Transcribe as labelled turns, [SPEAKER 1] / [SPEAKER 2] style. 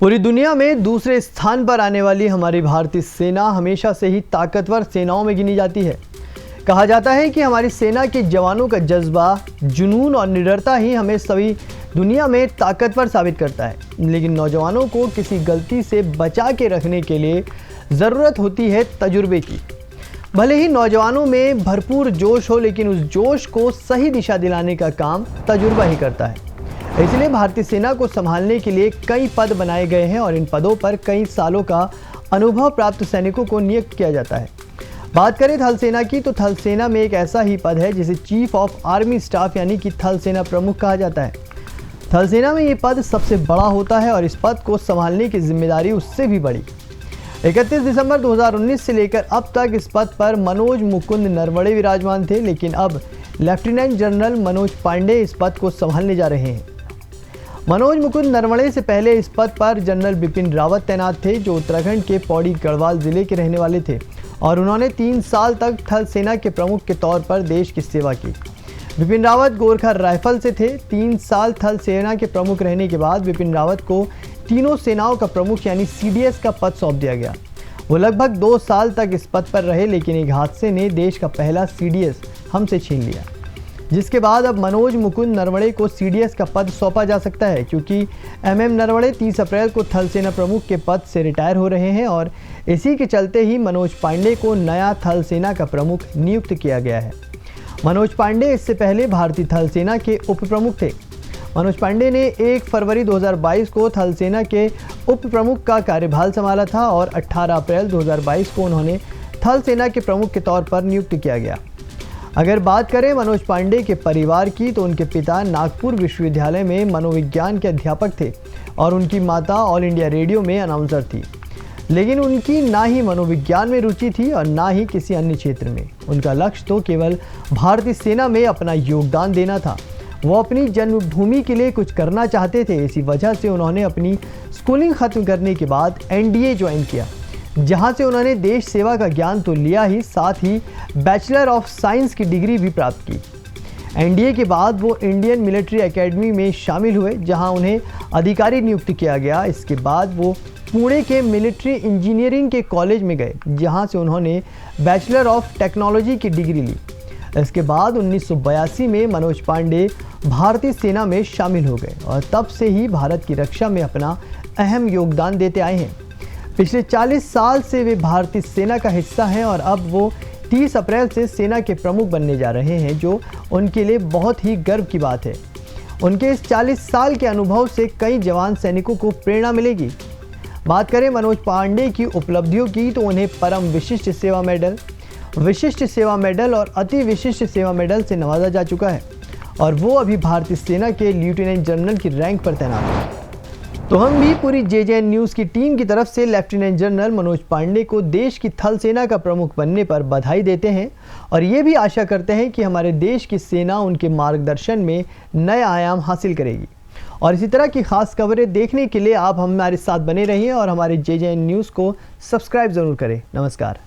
[SPEAKER 1] पूरी दुनिया में दूसरे स्थान पर आने वाली हमारी भारतीय सेना हमेशा से ही ताकतवर सेनाओं में गिनी जाती है। कहा जाता है कि हमारी सेना के जवानों का जज्बा, जुनून और निडरता ही हमें सभी दुनिया में ताकतवर साबित करता है। लेकिन नौजवानों को किसी गलती से बचा के रखने के लिए ज़रूरत होती है तजुर्बे की। भले ही नौजवानों में भरपूर जोश हो, लेकिन उस जोश को सही दिशा दिलाने का काम तजुर्बा ही करता है। इसलिए भारतीय सेना को संभालने के लिए कई पद बनाए गए हैं और इन पदों पर कई सालों का अनुभव प्राप्त सैनिकों को नियुक्त किया जाता है। बात करें थल सेना की, तो थल सेना में एक ऐसा ही पद है जिसे चीफ ऑफ आर्मी स्टाफ यानी कि थल सेना प्रमुख कहा जाता है। थल सेना में ये पद सबसे बड़ा होता है और इस पद को संभालने की जिम्मेदारी उससे भी बड़ी। 31 दिसंबर 2019 से लेकर अब तक इस पद पर मनोज मुकुंद नरवणे विराजमान थे, लेकिन अब लेफ्टिनेंट जनरल मनोज पांडे इस पद को संभालने जा रहे हैं। मनोज मुकुंद नरवणे से पहले इस पद पर जनरल बिपिन रावत तैनात थे, जो उत्तराखंड के पौड़ी गढ़वाल जिले के रहने वाले थे और उन्होंने 3 साल तक थल सेना के प्रमुख के तौर पर देश की सेवा की। बिपिन रावत गोरखा राइफल से थे। 3 साल थल सेना के प्रमुख रहने के बाद बिपिन रावत को तीनों सेनाओं का प्रमुख यानी CDS का पद सौंप दिया गया। वो लगभग 2 साल तक इस पद पर रहे, लेकिन एक हादसे ने देश का पहला CDS हमसे छीन लिया, जिसके बाद अब मनोज मुकुंद नरवणे को CDS का पद सौंपा जा सकता है, क्योंकि MM नरवणे 30 अप्रैल को थल सेना प्रमुख के पद से रिटायर हो रहे हैं और इसी के चलते ही मनोज पांडे को नया थल सेना का प्रमुख नियुक्त किया गया है। मनोज पांडे इससे पहले भारतीय थल सेना के उप प्रमुख थे। मनोज पांडे ने 1 फरवरी 2022 को थल सेना के उप प्रमुख का कार्यभार संभाला था और 18 अप्रैल 2022 को उन्होंने थल सेना के प्रमुख के तौर पर नियुक्त किया गया। अगर बात करें मनोज पांडे के परिवार की, तो उनके पिता नागपुर विश्वविद्यालय में मनोविज्ञान के अध्यापक थे और उनकी माता ऑल इंडिया रेडियो में अनाउंसर थी। लेकिन उनकी ना ही मनोविज्ञान में रुचि थी और ना ही किसी अन्य क्षेत्र में। उनका लक्ष्य तो केवल भारतीय सेना में अपना योगदान देना था। वो अपनी जन्मभूमि के लिए कुछ करना चाहते थे। इसी वजह से उन्होंने अपनी स्कूलिंग खत्म करने के बाद NDA ज्वाइन किया, जहां से उन्होंने देश सेवा का ज्ञान तो लिया ही, साथ ही बैचलर ऑफ साइंस की डिग्री भी प्राप्त की। NDA के बाद वो इंडियन मिलिट्री एकेडमी में शामिल हुए, जहां उन्हें अधिकारी नियुक्त किया गया। इसके बाद वो पुणे के मिलिट्री इंजीनियरिंग के कॉलेज में गए, जहां से उन्होंने बैचलर ऑफ टेक्नोलॉजी की डिग्री ली। इसके बाद 1982 में मनोज पांडे भारतीय सेना में शामिल हो गए और तब से ही भारत की रक्षा में अपना अहम योगदान देते आए हैं। पिछले 40 साल से वे भारतीय सेना का हिस्सा हैं और अब वो 30 अप्रैल से सेना के प्रमुख बनने जा रहे हैं, जो उनके लिए बहुत ही गर्व की बात है। उनके इस 40 साल के अनुभव से कई जवान सैनिकों को प्रेरणा मिलेगी। बात करें मनोज पांडे की उपलब्धियों की, तो उन्हें परम विशिष्ट सेवा मेडल, विशिष्ट सेवा मेडल और अति विशिष्ट सेवा मेडल से नवाजा जा चुका है और वो अभी भारतीय सेना के लेफ्टिनेंट जनरल की रैंक पर तैनात है। तो हम भी पूरी JJN न्यूज़ की टीम की तरफ से लेफ्टिनेंट जनरल मनोज पांडे को देश की थल सेना का प्रमुख बनने पर बधाई देते हैं और ये भी आशा करते हैं कि हमारे देश की सेना उनके मार्गदर्शन में नए आयाम हासिल करेगी। और इसी तरह की खास खबरें देखने के लिए आप हमारे साथ बने रहिए और हमारे JJN न्यूज़ को सब्सक्राइब ज़रूर करें। नमस्कार।